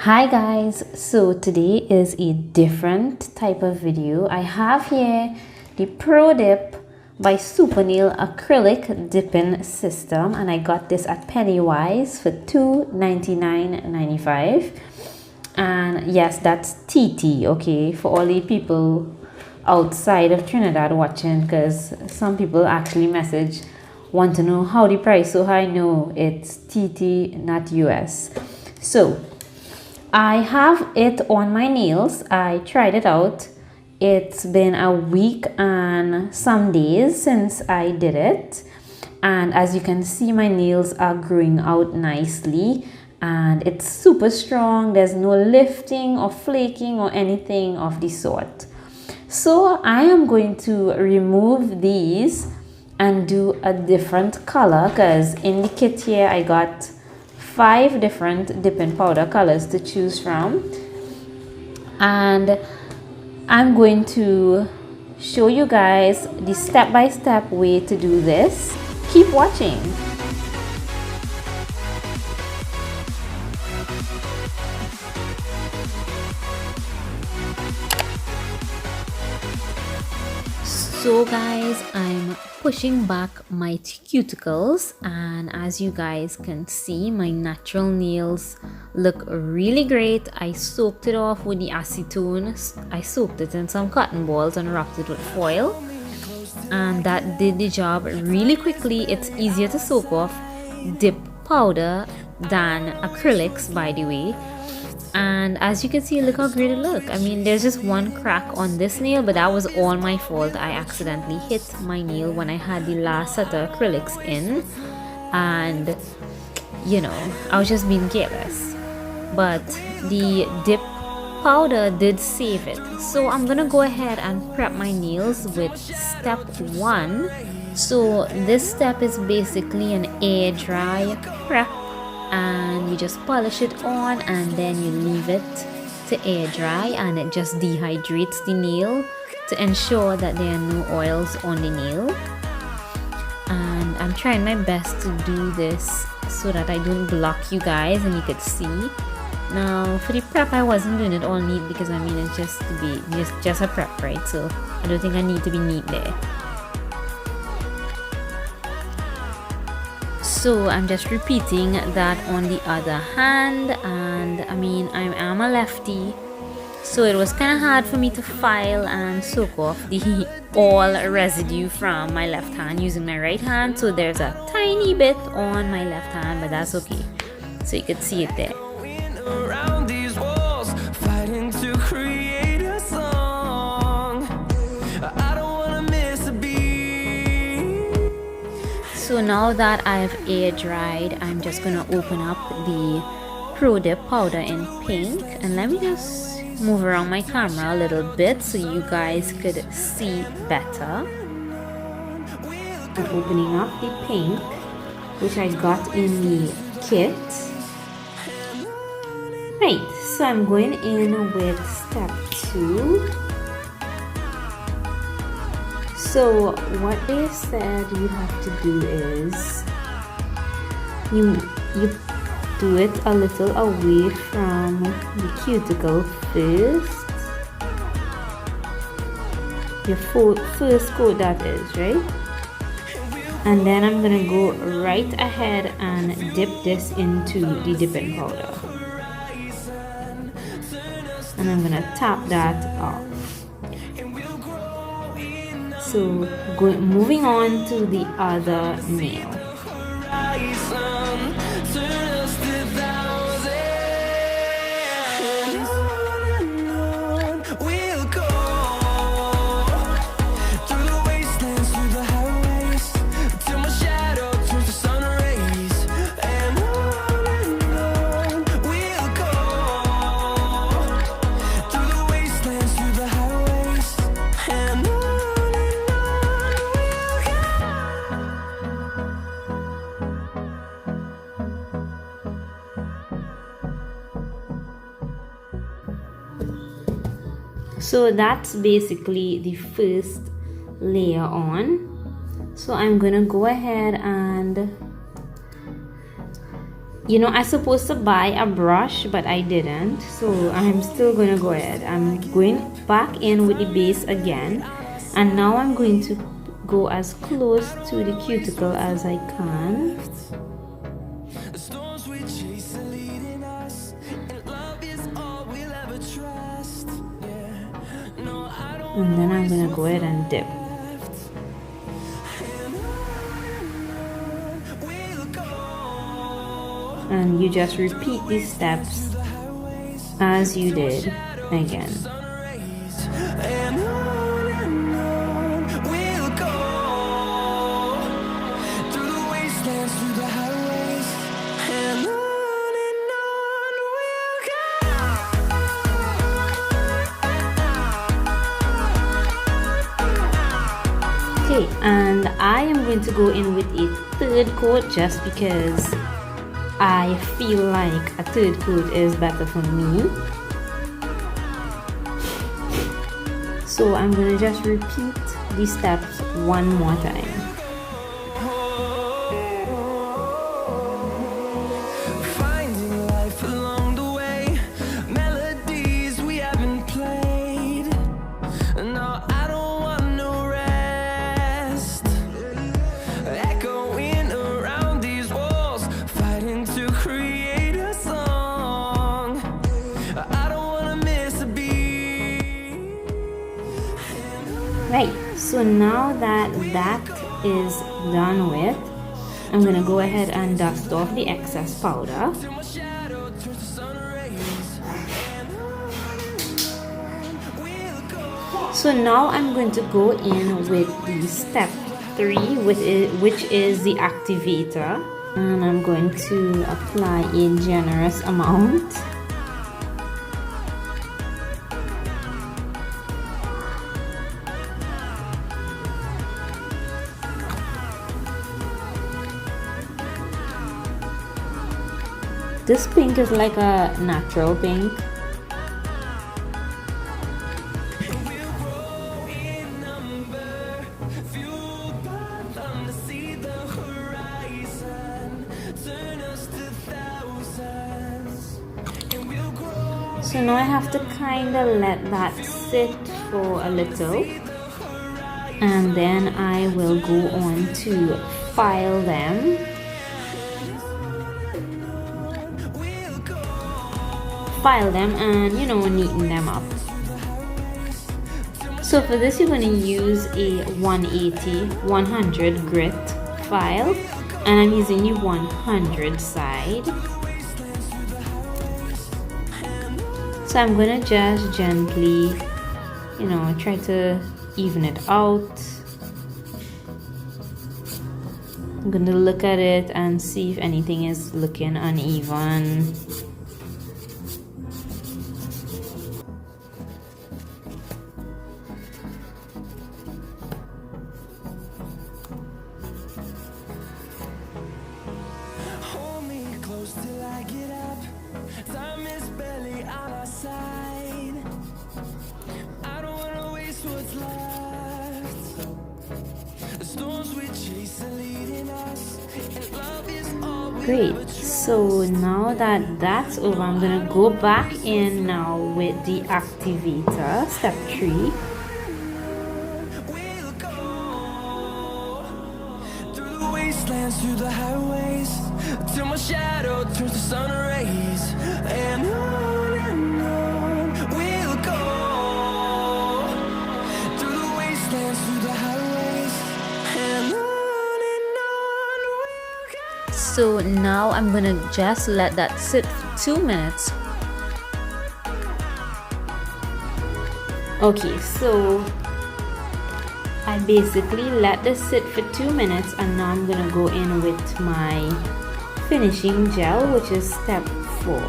Hi guys, so today is a different type of video. I have here the Pro Dip by Supernail acrylic dipping system, and I got this at Pennywise for $2.99.95. And yes, that's TT, okay, for all the people outside of Trinidad watching, because some people actually want to know how the price so high. No, it's TT, not US. So I have it on my nails. I tried it out. It's been a week and some days since I did it, and as you can see, my nails are growing out nicely and it's super strong. There's no lifting or flaking or anything of the sort. So I am going to remove these and do a different color, because in the kit here I got 5 different dipping powder colors to choose from, and I'm going to show you guys the step-by-step way to do this. Keep watching. So guys, I'm pushing back my cuticles, and as you guys can see, my natural nails look really great. I soaked it off with the acetone. I soaked it in some cotton balls and wrapped it with foil, and that did the job really quickly. It's easier to soak off dip powder than acrylics, by the way. And as you can see, look how great it looks. I mean, there's just one crack on this nail, but that was all my fault. I accidentally hit my nail when I had the last set of acrylics in, and you know, I was just being careless. But the dip powder did save it. So I'm gonna go ahead and prep my nails with step 1. So this step is basically an air dry prep, and you just polish it on and then you leave it to air dry, and it just dehydrates the nail to ensure that there are no oils on the nail. And I'm trying my best to do this so that I don't block you guys and you could see. Now for the prep, I wasn't doing it all neat because I mean, it's just a prep, right? So I don't think I need to be neat there. So I'm just repeating that on the other hand, and I mean, I am a lefty, so it was kind of hard for me to file and soak off the all residue from my left hand using my right hand. So there's a tiny bit on my left hand, but that's okay. So you could see it there. So now that I've air dried, I'm just gonna open up the Pro Dip powder in pink, and let me just move around my camera a little bit so you guys could see better. I'm opening up the pink, which I got in the kit. Right, so I'm going in with step 2. So what they said you have to do is you do it a little away from the cuticle first. Your first coat, that is, right? And then I'm gonna go right ahead and dip this into the dipping powder, and I'm gonna tap that off. So moving on to the other nail. So that's basically the first layer on. So I'm gonna go ahead and You know, I supposed to buy a brush, but I didn't. So I'm still gonna go ahead. I'm going back in with the base again. And now I'm going to go as close to the cuticle as I can. And then I'm gonna go ahead and dip. And you just repeat these steps as you did again. Okay, and I am going to go in with a third coat just because I feel like a third coat is better for me. So I'm gonna just repeat these steps one more time. Finding life along the way, melodies we haven't played. No, I don't want no rest. Echoing around these walls, fighting to create a song. I don't wanna miss a beat. Right, so now that that is done with, I'm gonna go ahead and dust off the excess powder. Till my shadow turns to sun rays. We'll go. So now I'm going to go in with the step 3, which is the activator, and I'm going to apply a generous amount. This pink is like a natural pink. We'll grow in number, fueled by them to see the horizon, turn us to thousands, and we'll grow So now I have to kind of let that sit for a little, and then I will go on to file them. File them and, you know, neaten them up. So for this you're going to use a 100 grit file, and I'm using the 100 side. So I'm going to just gently, you know, try to even it out. I'm going to look at it and see if anything is looking uneven. hold me close till I get up. Time is barely on our side. I don't wanna waste what's left. The storms we chase are leading us, and love is all we Great, so now that that's over, I'm gonna go back in now with the activator, step 3. We'll go through the wastelands, through the highways, till my shadow turns to sun rays, and on we'll go through the wastelands, through the highways, and on we'll go. So now I'm gonna just let that sit for 2 minutes. Okay, so I basically let this sit for 2 minutes, and now I'm gonna go in with my finishing gel, which is step 4.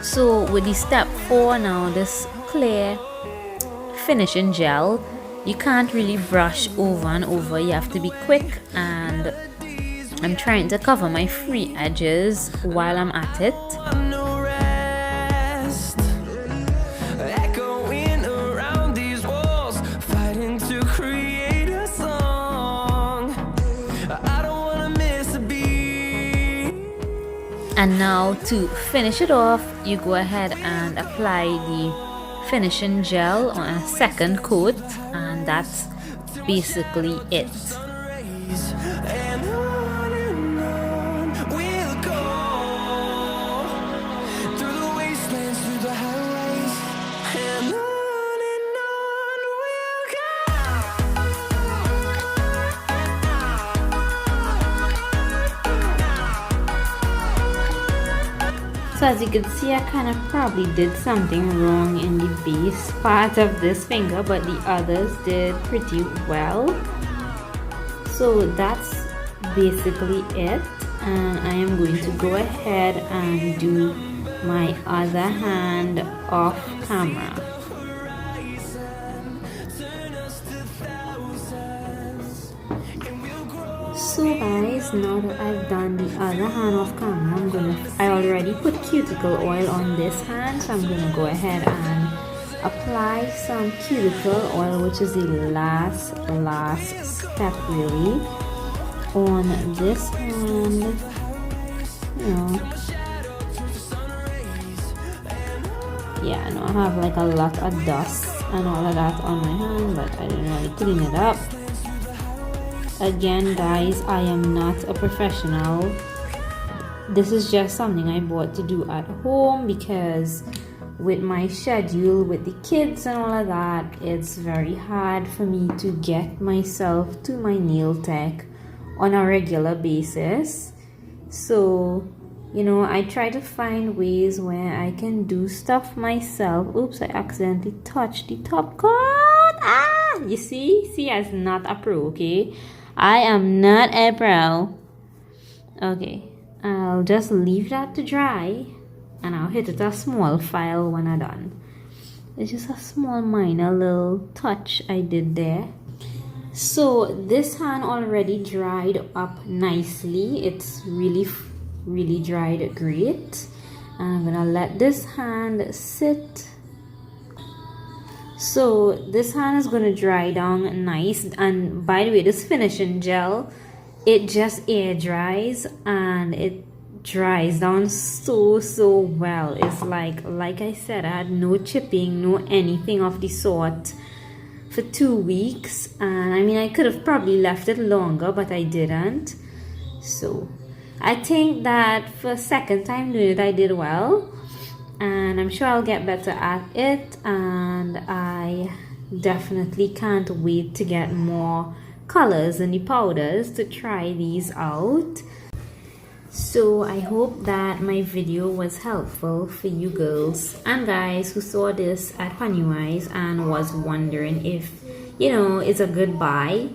So with the step 4 now, this clear finishing gel, you can't really brush over and over, you have to be quick, and I'm trying to cover my free edges while I'm at it. No rest, echoing around these walls, fighting to create a song. I don't wanna miss a beat. And now to finish it off, you go ahead and apply the finishing gel on a second coat, and that's basically it. And on we'll go, through the wastelands, through the highways, and on we'll go. So as you can see, I kind of probably did something wrong in the base part of this finger, but the others did pretty well. So that's basically it, and I am going to go ahead and do my other hand off camera. So guys, now that I've done the other hand off camera, I already put cuticle oil on this hand, so I'm gonna go ahead and apply some cuticle oil, which is the last step really, on this hand. You know, yeah, I know I have like a lot of dust and all of that on my hand, but I didn't really clean it up. Again guys, I am not a professional. This is just something I bought to do at home because with my schedule with the kids and all of that, it's very hard for me to get myself to my nail tech on a regular basis. So, you know, I try to find ways where I can do stuff myself. Oops, I accidentally touched the top coat. Ah, you see, as not a pro, okay? I am not a pro. Okay, I'll just leave that to dry and I'll hit it a small file when I'm done. It's just a small minor little touch I did there. So this hand already dried up nicely. It's really dried great. And I'm gonna let this hand sit. So this hand is gonna dry down nice, and by the way, this finishing gel, it just air dries and it dries down so well. It's like I said, I had no chipping, no anything of the sort for 2 weeks, and I mean I could have probably left it longer, but I didn't. So I think that for second time doing it, I did well, and I'm sure I'll get better at it, and I definitely can't wait to get more colors and the powders to try these out. So I hope that my video was helpful for you girls and guys who saw this at Pennywise and was wondering if, you know, it's a good buy.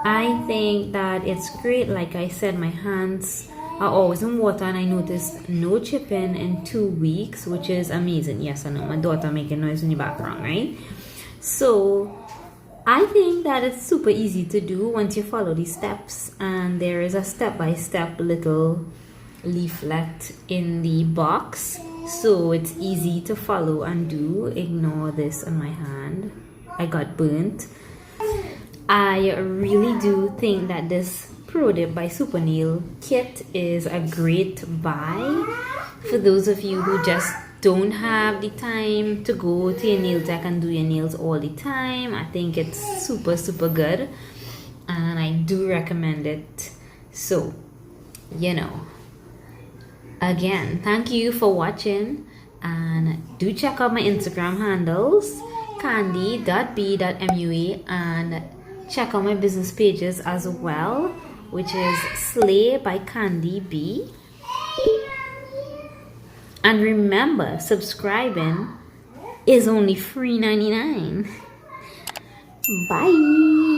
I think that it's great. Like I said, my hands are always in water, and I noticed no chipping in 2 weeks, which is amazing. Yes, I know my daughter making noise in the background, right? So I think that it's super easy to do once you follow these steps, and there is a step-by-step little leaflet in the box, so it's easy to follow and do. Ignore this on my hand, I got burnt. I really do think that this Pro Dip by Supernail kit is a great buy for those of you who just don't have the time to go to your nail tech and do your nails all the time. I think it's super good, and I do recommend it. So, you know, again, thank you for watching, and do check out my Instagram handles, candy.b.mua, and check out my business pages as well, which is Slay by Candy B. And remember, subscribing is only $3.99. Bye.